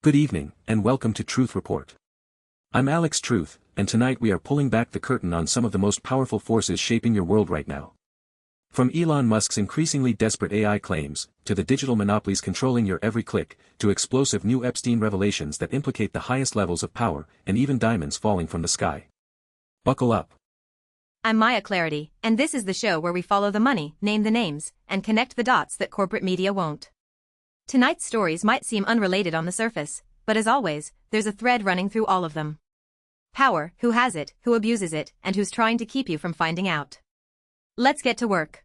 Good evening, and welcome to Truth Report. I'm Alex Truth, and tonight we are pulling back the curtain on some of the most powerful forces shaping your world right now. From Elon Musk's increasingly desperate AI claims, to the digital monopolies controlling your every click, to explosive new Epstein revelations that implicate the highest levels of power, and even diamonds falling from the sky. Buckle up. I'm Maya Clarity, and this is the show where we follow the money, name the names, and connect the dots that corporate media won't. Tonight's stories might seem unrelated on the surface, but as always, there's a thread running through all of them. Power, who has it, who abuses it, and who's trying to keep you from finding out. Let's get to work.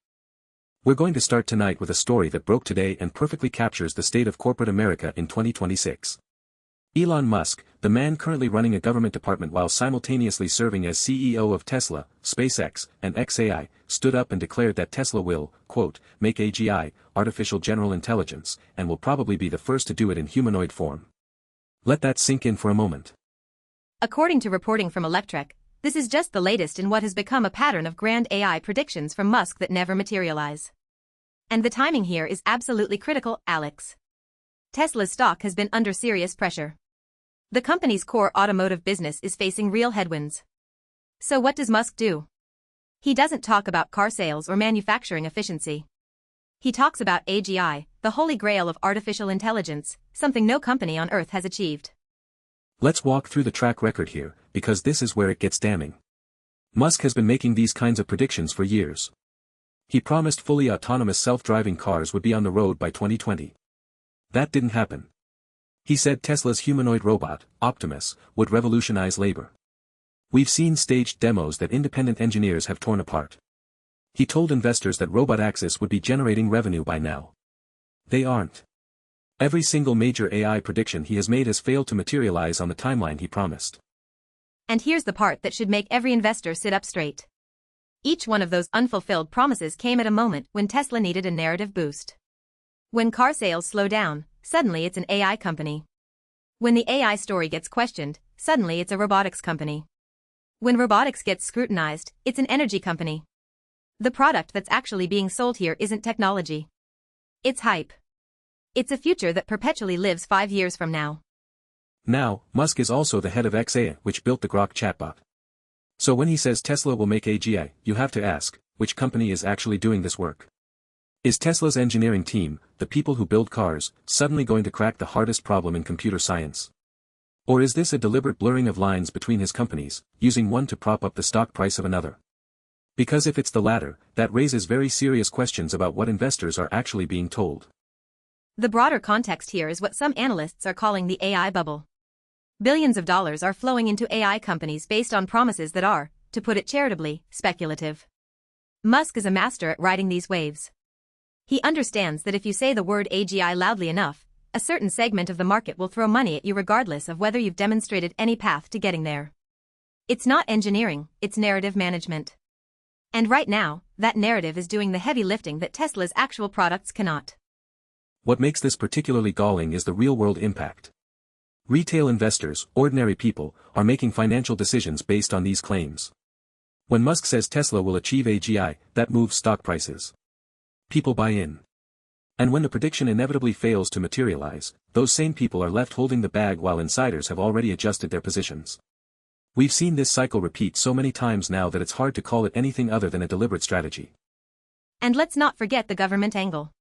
We're going to start tonight with a story that broke today and perfectly captures the state of corporate America in 2026. Elon Musk, the man currently running a government department while simultaneously serving as CEO of Tesla, SpaceX, and xAI, stood up and declared that Tesla will, quote, make AGI, artificial general intelligence, and will probably be the first to do it in humanoid form. Let that sink in for a moment. According to reporting from Electrek, this is just the latest in what has become a pattern of grand AI predictions from Musk that never materialize. And the timing here is absolutely critical, Alex. Tesla's stock has been under serious pressure. The company's core automotive business is facing real headwinds. So what does Musk do? He doesn't talk about car sales or manufacturing efficiency. He talks about AGI, the holy grail of artificial intelligence, something no company on Earth has achieved. Let's walk through the track record here, because this is where it gets damning. Musk has been making these kinds of predictions for years. He promised fully autonomous self-driving cars would be on the road by 2020. That didn't happen. He said Tesla's humanoid robot, Optimus, would revolutionize labor. We've seen staged demos that independent engineers have torn apart. He told investors that robot ArXiv would be generating revenue by now. They aren't. Every single major AI prediction he has made has failed to materialize on the timeline he promised. And here's the part that should make every investor sit up straight. Each one of those unfulfilled promises came at a moment when Tesla needed a narrative boost. When car sales slow down, suddenly it's an AI company. When the AI story gets questioned, suddenly it's a robotics company. When robotics gets scrutinized, it's an energy company. The product that's actually being sold here isn't technology. It's hype. It's a future that perpetually lives 5 years from now. Now, Musk is also the head of xAI, which built the Grok chatbot. So when he says Tesla will make AGI, you have to ask, which company is actually doing this work? Is Tesla's engineering team, the people who build cars, suddenly going to crack the hardest problem in computer science? Or is this a deliberate blurring of lines between his companies, using one to prop up the stock price of another? Because if it's the latter, that raises very serious questions about what investors are actually being told. The broader context here is what some analysts are calling the AI bubble. Billions of dollars are flowing into AI companies based on promises that are, to put it charitably, speculative. Musk is a master at riding these waves. He understands that if you say the word AGI loudly enough, a certain segment of the market will throw money at you regardless of whether you've demonstrated any path to getting there. It's not engineering, it's narrative management. And right now, that narrative is doing the heavy lifting that Tesla's actual products cannot. What makes this particularly galling is the real-world impact. Retail investors, ordinary people, are making financial decisions based on these claims. When Musk says Tesla will achieve AGI, that moves stock prices. People buy in. And when the prediction inevitably fails to materialize, those same people are left holding the bag while insiders have already adjusted their positions. We've seen this cycle repeat so many times now that it's hard to call it anything other than a deliberate strategy. And let's not forget the government angle.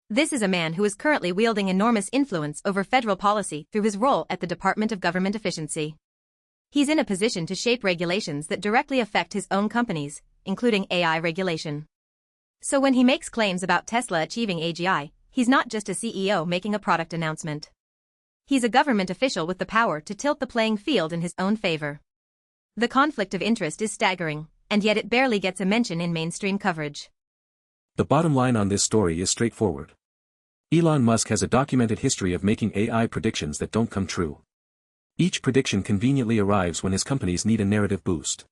This is a man who is currently wielding enormous influence over federal policy through his role at the Department of Government Efficiency. He's in a position to shape regulations that directly affect his own companies, including AI regulation. So when he makes claims about Tesla achieving AGI, he's not just a CEO making a product announcement. He's a government official with the power to tilt the playing field in his own favor. The conflict of interest is staggering, and yet it barely gets a mention in mainstream coverage. The bottom line on this story is straightforward. Elon Musk has a documented history of making AI predictions that don't come true. Each prediction conveniently arrives when his companies need a narrative boost.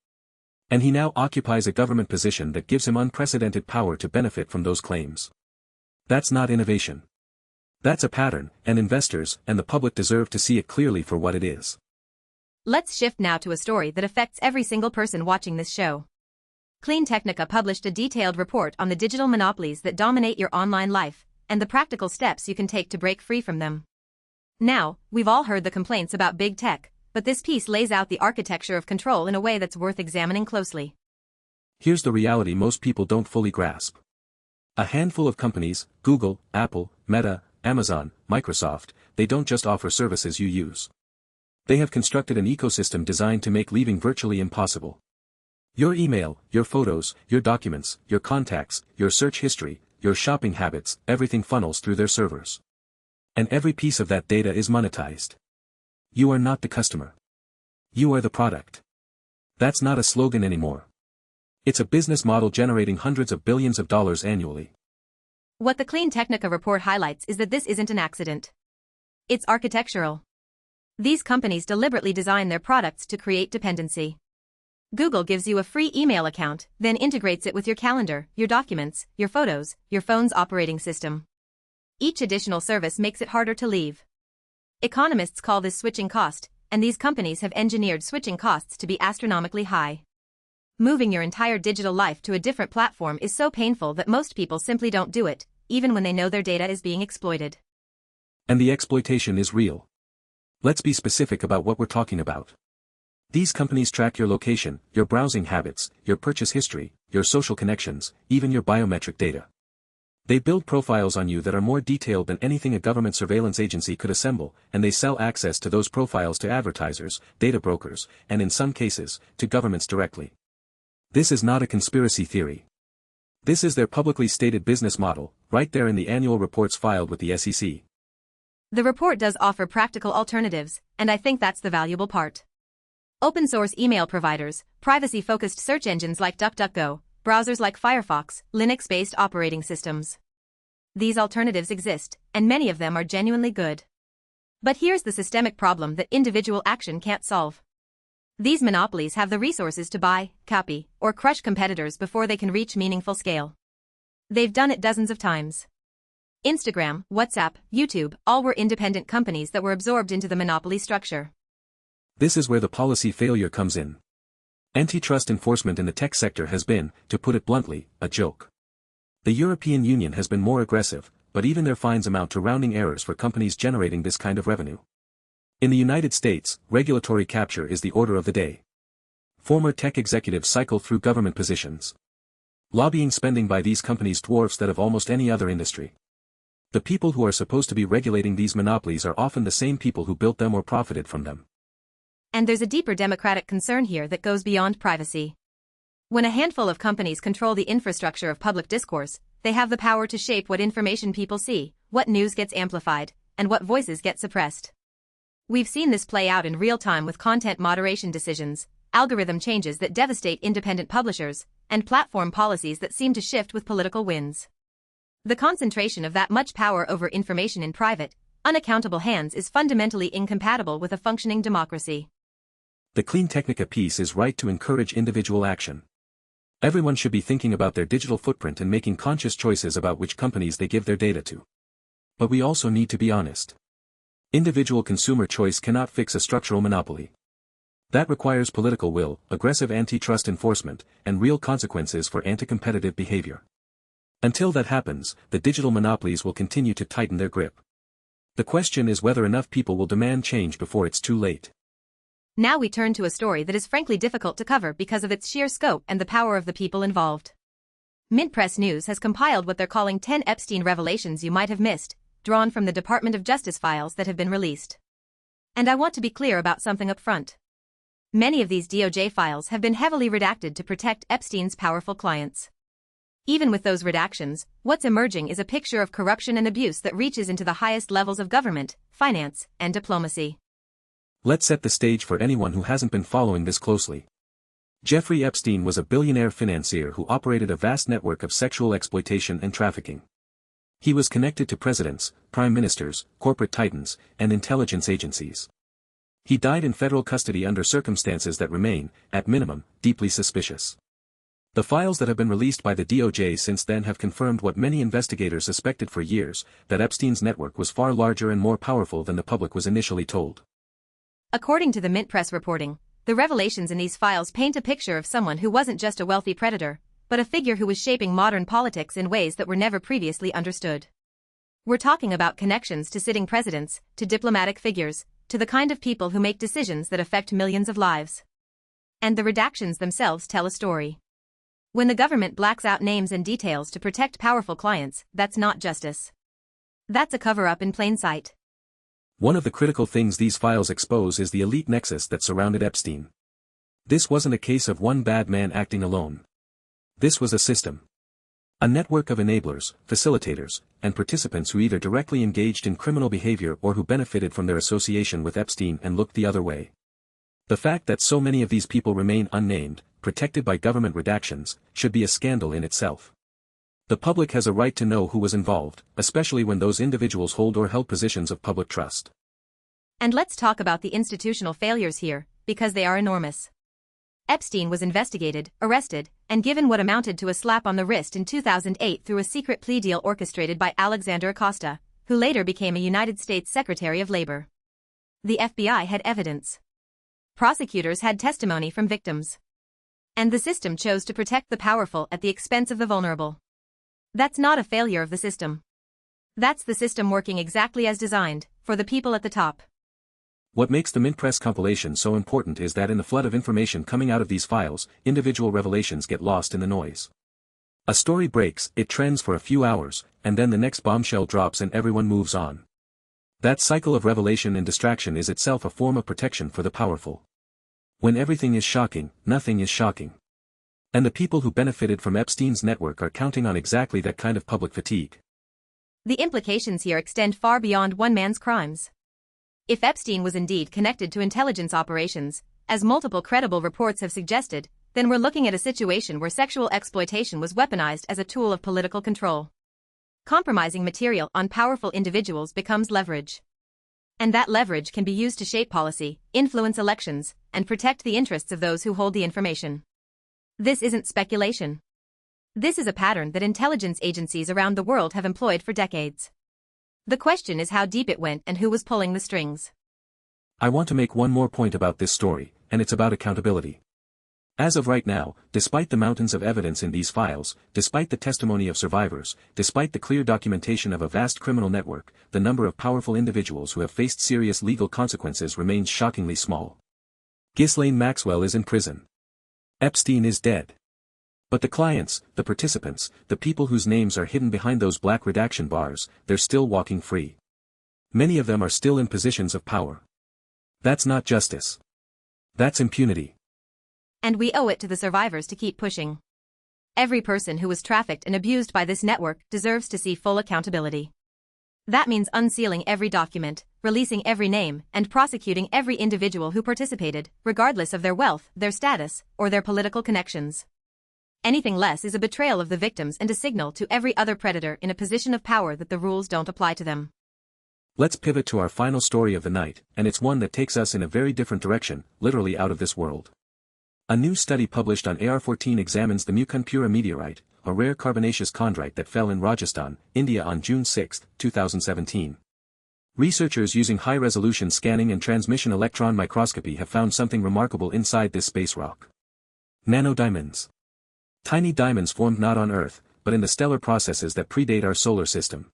And he now occupies a government position that gives him unprecedented power to benefit from those claims. That's not innovation. That's a pattern, and investors and the public deserve to see it clearly for what it is. Let's shift now to a story that affects every single person watching this show. CleanTechnica published a detailed report on the digital monopolies that dominate your online life, and the practical steps you can take to break free from them. Now, we've all heard the complaints about big tech, but this piece lays out the architecture of control in a way that's worth examining closely. Here's the reality most people don't fully grasp. A handful of companies, Google, Apple, Meta, Amazon, Microsoft, they don't just offer services you use. They have constructed an ecosystem designed to make leaving virtually impossible. Your email, your photos, your documents, your contacts, your search history, your shopping habits, everything funnels through their servers. And every piece of that data is monetized. You are not the customer. You are the product. That's not a slogan anymore. It's a business model generating hundreds of billions of dollars annually. What the CleanTechnica report highlights is that this isn't an accident. It's architectural. These companies deliberately design their products to create dependency. Google gives you a free email account, then integrates it with your calendar, your documents, your photos, your phone's operating system. Each additional service makes it harder to leave. Economists call this switching cost, and these companies have engineered switching costs to be astronomically high. Moving your entire digital life to a different platform is so painful that most people simply don't do it, even when they know their data is being exploited. And the exploitation is real. Let's be specific about what we're talking about. These companies track your location, your browsing habits, your purchase history, your social connections, even your biometric data. They build profiles on you that are more detailed than anything a government surveillance agency could assemble, and they sell access to those profiles to advertisers, data brokers, and in some cases, to governments directly. This is not a conspiracy theory. This is their publicly stated business model, right there in the annual reports filed with the SEC. The report does offer practical alternatives, and I think that's the valuable part. Open-source email providers, privacy-focused search engines like DuckDuckGo, browsers like Firefox, Linux-based operating systems. These alternatives exist, and many of them are genuinely good. But here's the systemic problem that individual action can't solve. These monopolies have the resources to buy, copy, or crush competitors before they can reach meaningful scale. They've done it dozens of times. Instagram, WhatsApp, YouTube, all were independent companies that were absorbed into the monopoly structure. This is where the policy failure comes in. Antitrust enforcement in the tech sector has been, to put it bluntly, a joke. The European Union has been more aggressive, but even their fines amount to rounding errors for companies generating this kind of revenue. In the United States, regulatory capture is the order of the day. Former tech executives cycle through government positions. Lobbying spending by these companies dwarfs that of almost any other industry. The people who are supposed to be regulating these monopolies are often the same people who built them or profited from them. And there's a deeper democratic concern here that goes beyond privacy. When a handful of companies control the infrastructure of public discourse, they have the power to shape what information people see, what news gets amplified, and what voices get suppressed. We've seen this play out in real time with content moderation decisions, algorithm changes that devastate independent publishers, and platform policies that seem to shift with political winds. The concentration of that much power over information in private, unaccountable hands is fundamentally incompatible with a functioning democracy. The CleanTechnica piece is right to encourage individual action. Everyone should be thinking about their digital footprint and making conscious choices about which companies they give their data to. But we also need to be honest. Individual consumer choice cannot fix a structural monopoly. That requires political will, aggressive antitrust enforcement, and real consequences for anti-competitive behavior. Until that happens, the digital monopolies will continue to tighten their grip. The question is whether enough people will demand change before it's too late. Now we turn to a story that is frankly difficult to cover because of its sheer scope and the power of the people involved. Mint Press News has compiled what they're calling 10 Epstein revelations you might have missed, drawn from the Department of Justice files that have been released. And I want to be clear about something up front. Many of these DOJ files have been heavily redacted to protect Epstein's powerful clients. Even with those redactions, what's emerging is a picture of corruption and abuse that reaches into the highest levels of government, finance, and diplomacy. Let's set the stage for anyone who hasn't been following this closely. Jeffrey Epstein was a billionaire financier who operated a vast network of sexual exploitation and trafficking. He was connected to presidents, prime ministers, corporate titans, and intelligence agencies. He died in federal custody under circumstances that remain, at minimum, deeply suspicious. The files that have been released by the DOJ since then have confirmed what many investigators suspected for years, that Epstein's network was far larger and more powerful than the public was initially told. According to the Mint Press reporting, the revelations in these files paint a picture of someone who wasn't just a wealthy predator, but a figure who was shaping modern politics in ways that were never previously understood. We're talking about connections to sitting presidents, to diplomatic figures, to the kind of people who make decisions that affect millions of lives. And the redactions themselves tell a story. When the government blacks out names and details to protect powerful clients, that's not justice. That's a cover-up in plain sight. One of the critical things these files expose is the elite nexus that surrounded Epstein. This wasn't a case of one bad man acting alone. This was a system. A network of enablers, facilitators, and participants who either directly engaged in criminal behavior or who benefited from their association with Epstein and looked the other way. The fact that so many of these people remain unnamed, protected by government redactions, should be a scandal in itself. The public has a right to know who was involved, especially when those individuals hold or held positions of public trust. And let's talk about the institutional failures here, because they are enormous. Epstein was investigated, arrested, and given what amounted to a slap on the wrist in 2008 through a secret plea deal orchestrated by Alexander Acosta, who later became a United States Secretary of Labor. The FBI had evidence. Prosecutors had testimony from victims. And the system chose to protect the powerful at the expense of the vulnerable. That's not a failure of the system. That's the system working exactly as designed, for the people at the top. What makes the Mint Press compilation so important is that in the flood of information coming out of these files, individual revelations get lost in the noise. A story breaks, it trends for a few hours, and then the next bombshell drops and everyone moves on. That cycle of revelation and distraction is itself a form of protection for the powerful. When everything is shocking, nothing is shocking. And the people who benefited from Epstein's network are counting on exactly that kind of public fatigue. The implications here extend far beyond one man's crimes. If Epstein was indeed connected to intelligence operations, as multiple credible reports have suggested, then we're looking at a situation where sexual exploitation was weaponized as a tool of political control. Compromising material on powerful individuals becomes leverage. And that leverage can be used to shape policy, influence elections, and protect the interests of those who hold the information. This isn't speculation. This is a pattern that intelligence agencies around the world have employed for decades. The question is how deep it went and who was pulling the strings. I want to make one more point about this story, and it's about accountability. As of right now, despite the mountains of evidence in these files, despite the testimony of survivors, despite the clear documentation of a vast criminal network, the number of powerful individuals who have faced serious legal consequences remains shockingly small. Ghislaine Maxwell is in prison. Epstein is dead. But the clients, the participants, the people whose names are hidden behind those black redaction bars, they're still walking free. Many of them are still in positions of power. That's not justice. That's impunity. And we owe it to the survivors to keep pushing. Every person who was trafficked and abused by this network deserves to see full accountability. That means unsealing every document, releasing every name, and prosecuting every individual who participated, regardless of their wealth, their status, or their political connections. Anything less is a betrayal of the victims and a signal to every other predator in a position of power that the rules don't apply to them. Let's pivot to our final story of the night, and it's one that takes us in a very different direction, literally out of this world. A new study published on AR14 examines the Mukundpura meteorite, a rare carbonaceous chondrite that fell in Rajasthan, India on June 6, 2017. Researchers using high-resolution scanning and transmission electron microscopy have found something remarkable inside this space rock. Nanodiamonds. Tiny diamonds formed not on Earth, but in the stellar processes that predate our solar system.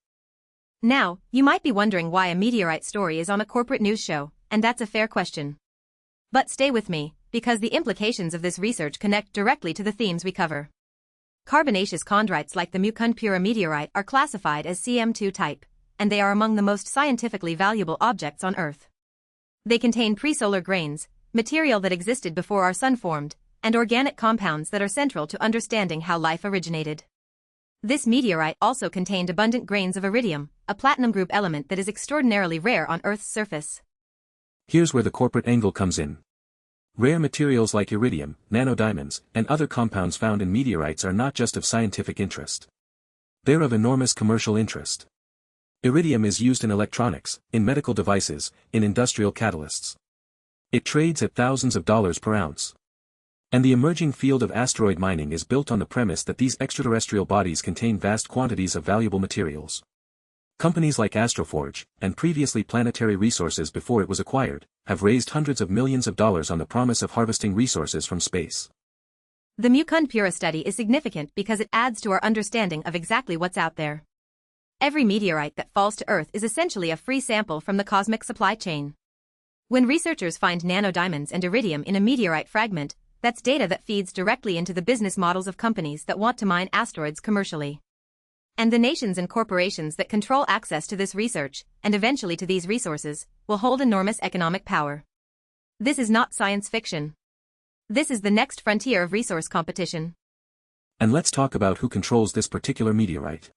Now, you might be wondering why a meteorite story is on a corporate news show, and that's a fair question. But stay with me, because the implications of this research connect directly to the themes we cover. Carbonaceous chondrites like the Mukundpura meteorite are classified as CM2 type, and they are among the most scientifically valuable objects on Earth. They contain presolar grains, material that existed before our sun formed, and organic compounds that are central to understanding how life originated. This meteorite also contained abundant grains of iridium, a platinum group element that is extraordinarily rare on Earth's surface. Here's where the corporate angle comes in. Rare materials like iridium, nanodiamonds, and other compounds found in meteorites are not just of scientific interest. They're of enormous commercial interest. Iridium is used in electronics, in medical devices, in industrial catalysts. It trades at thousands of dollars per ounce. And the emerging field of asteroid mining is built on the premise that these extraterrestrial bodies contain vast quantities of valuable materials. Companies like Astroforge, and previously Planetary Resources before it was acquired, have raised hundreds of millions of dollars on the promise of harvesting resources from space. The Mukundpura study is significant because it adds to our understanding of exactly what's out there. Every meteorite that falls to Earth is essentially a free sample from the cosmic supply chain. When researchers find nanodiamonds and iridium in a meteorite fragment, that's data that feeds directly into the business models of companies that want to mine asteroids commercially. And the nations and corporations that control access to this research, and eventually to these resources, will hold enormous economic power. This is not science fiction. This is the next frontier of resource competition. And let's talk about who controls this particular meteorite.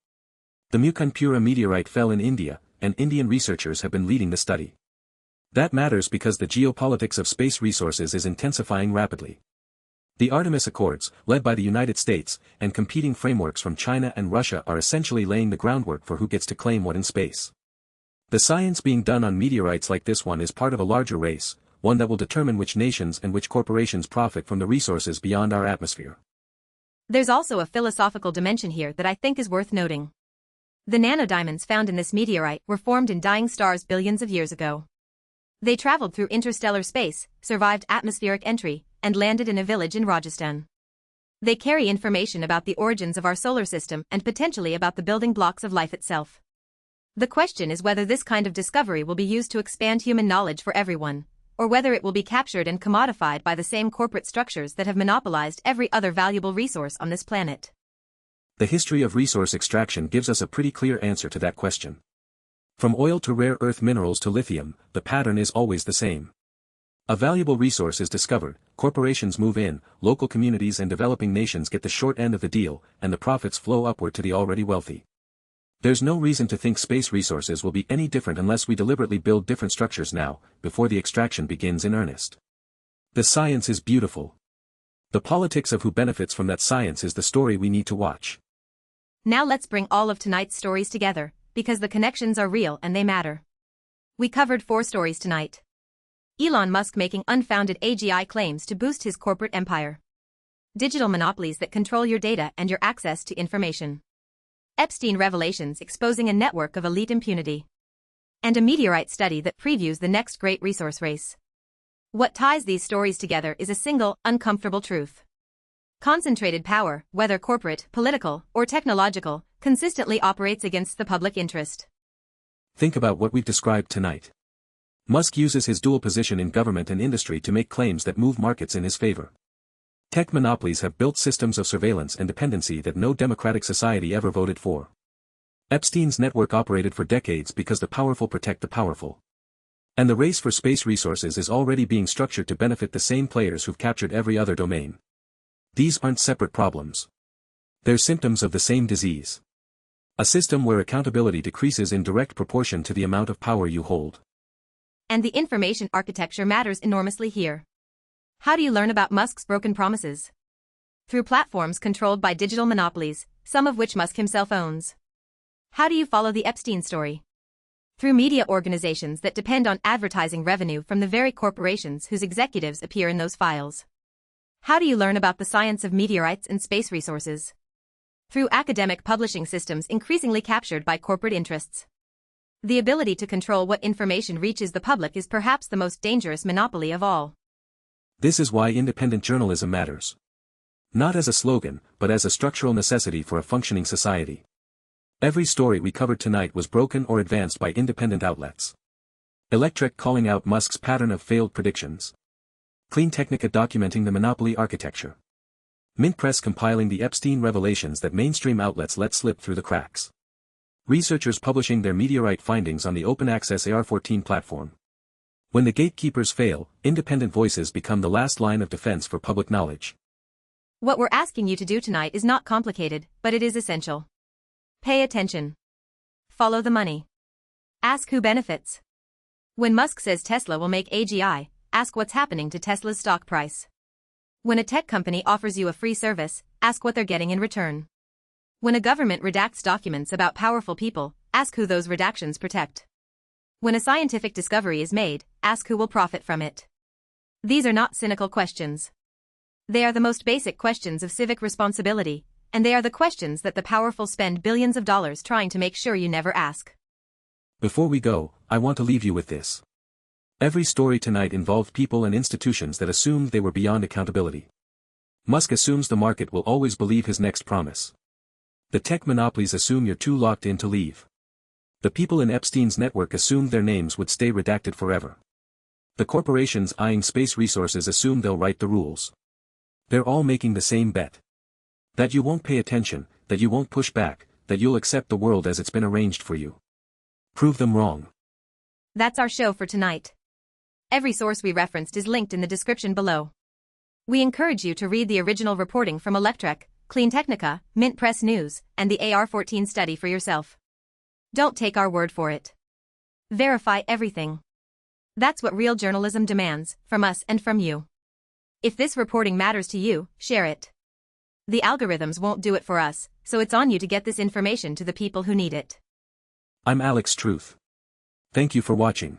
The Mukundpura meteorite fell in India, and Indian researchers have been leading the study. That matters because the geopolitics of space resources is intensifying rapidly. The Artemis Accords, led by the United States, and competing frameworks from China and Russia are essentially laying the groundwork for who gets to claim what in space. The science being done on meteorites like this one is part of a larger race, one that will determine which nations and which corporations profit from the resources beyond our atmosphere. There's also a philosophical dimension here that I think is worth noting. The nanodiamonds found in this meteorite were formed in dying stars billions of years ago. They traveled through interstellar space, survived atmospheric entry, and landed in a village in Rajasthan. They carry information about the origins of our solar system and potentially about the building blocks of life itself. The question is whether this kind of discovery will be used to expand human knowledge for everyone, or whether it will be captured and commodified by the same corporate structures that have monopolized every other valuable resource on this planet. The history of resource extraction gives us a pretty clear answer to that question. From oil to rare earth minerals to lithium, the pattern is always the same. A valuable resource is discovered, corporations move in, local communities and developing nations get the short end of the deal, and the profits flow upward to the already wealthy. There's no reason to think space resources will be any different unless we deliberately build different structures now, before the extraction begins in earnest. The science is beautiful. The politics of who benefits from that science is the story we need to watch. Now let's bring all of tonight's stories together, because the connections are real and they matter. We covered 4 stories tonight. Elon Musk making unfounded AGI claims to boost his corporate empire. Digital monopolies that control your data and your access to information. Epstein revelations exposing a network of elite impunity. And a meteorite study that previews the next great resource race. What ties these stories together is a single, uncomfortable truth. Concentrated power, whether corporate, political, or technological, consistently operates against the public interest. Think about what we've described tonight. Musk uses his dual position in government and industry to make claims that move markets in his favor. Tech monopolies have built systems of surveillance and dependency that no democratic society ever voted for. Epstein's network operated for decades because the powerful protect the powerful. And the race for space resources is already being structured to benefit the same players who've captured every other domain. These aren't separate problems. They're symptoms of the same disease. A system where accountability decreases in direct proportion to the amount of power you hold. And the information architecture matters enormously here. How do you learn about Musk's broken promises? Through platforms controlled by digital monopolies, some of which Musk himself owns. How do you follow the Epstein story? Through media organizations that depend on advertising revenue from the very corporations whose executives appear in those files. How do you learn about the science of meteorites and space resources? Through academic publishing systems increasingly captured by corporate interests. The ability to control what information reaches the public is perhaps the most dangerous monopoly of all. This is why independent journalism matters. Not as a slogan, but as a structural necessity for a functioning society. Every story we covered tonight was broken or advanced by independent outlets. Electrek calling out Musk's pattern of failed predictions. CleanTechnica documenting the monopoly architecture. Mint Press compiling the Epstein revelations that mainstream outlets let slip through the cracks. Researchers publishing their meteorite findings on the open-access AR-14 platform. When the gatekeepers fail, independent voices become the last line of defense for public knowledge. What we're asking you to do tonight is not complicated, but it is essential. Pay attention. Follow the money. Ask who benefits. When Musk says Tesla will make AGI, ask what's happening to Tesla's stock price. When a tech company offers you a free service, ask what they're getting in return. When a government redacts documents about powerful people, ask who those redactions protect. When a scientific discovery is made, ask who will profit from it. These are not cynical questions. They are the most basic questions of civic responsibility, and they are the questions that the powerful spend billions of dollars trying to make sure you never ask. Before we go, I want to leave you with this. Every story tonight involved people and institutions that assumed they were beyond accountability. Musk assumes the market will always believe his next promise. The tech monopolies assume you're too locked in to leave. The people in Epstein's network assumed their names would stay redacted forever. The corporations eyeing space resources assume they'll write the rules. They're all making the same bet. That you won't pay attention, that you won't push back, that you'll accept the world as it's been arranged for you. Prove them wrong. That's our show for tonight. Every source we referenced is linked in the description below. We encourage you to read the original reporting from Electrek, CleanTechnica, Mint Press News, and the AR-14 study for yourself. Don't take our word for it. Verify everything. That's what real journalism demands, from us and from you. If this reporting matters to you, share it. The algorithms won't do it for us, so it's on you to get this information to the people who need it. I'm Alex Truth. Thank you for watching.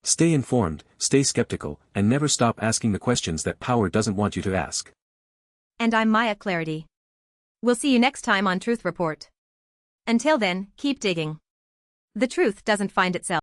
Stay informed, stay skeptical, and never stop asking the questions that power doesn't want you to ask. And I'm Maya Clarity. We'll see you next time on Truth Report. Until then, keep digging. The truth doesn't find itself.